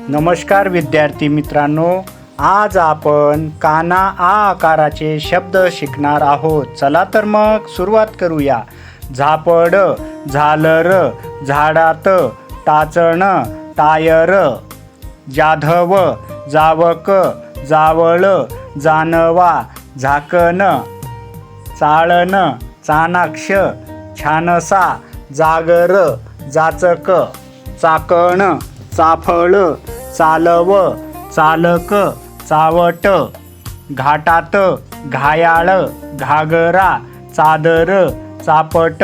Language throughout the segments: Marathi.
नमस्कार विद्यार्थी मित्रांनो, आज आपण काना आ आकाराचे शब्द शिकणार आहोत. चला तर मग सुरुवात करूया. झापड, झालर, झाडात, टाचण, टायर, जाधव, जावक, जावळ, जानवा, झाकण, चाळण, चाणाक्ष, छानसा, जागर, जाचक, चाकण, चाफळ, चालव, चालक, चावट, घाटात, घायाळ, घागरा, चादर, चापट,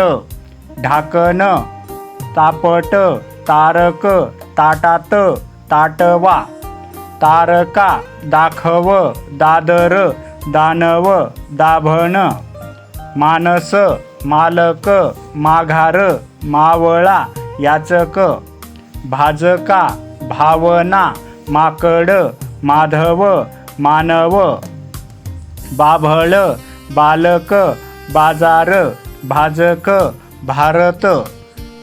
ढाकण, तापट, तारक, ताटात, ताटवा, तारका, दाखव, दादर, दानव, दाभण, मानस, मालक, माघार, मावळा, याचक, भाजका, भावना, माकड, माधव, मानव, बाभळ, बालक, बाजार, भाजक, भारत,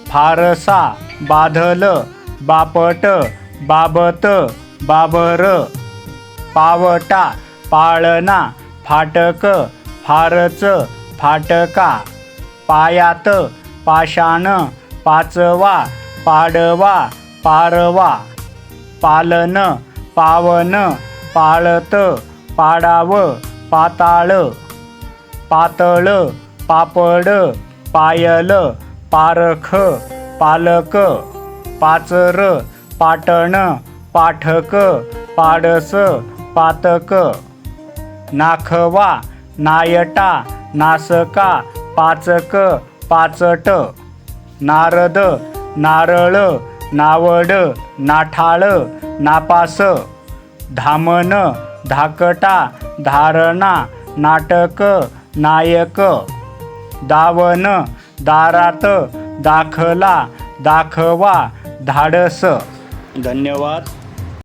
फारसा, बाधल, बापट, बाबत, बाबर, पावटा, पाळणा, फाटक, फारच, फाटका, पायात, पाषाण, पाचवा, पाडवा, पारवा, पालन, पावन, पाळत, पाडाव, पाताळ, पातळ, पापड, पायल, पारख, पालक, पाचर, पाटण, पाठक, पाडस, पातक, नाखवा, नायटा, नासका, पाचक, पाचट, नारद, नारळ, नावड, नाठाळ, नापास, धामण, धाकटा, धारणा, नाटक, नायक, दावन, दारात, दाखला, दाखवा, धाडस. धन्यवाद.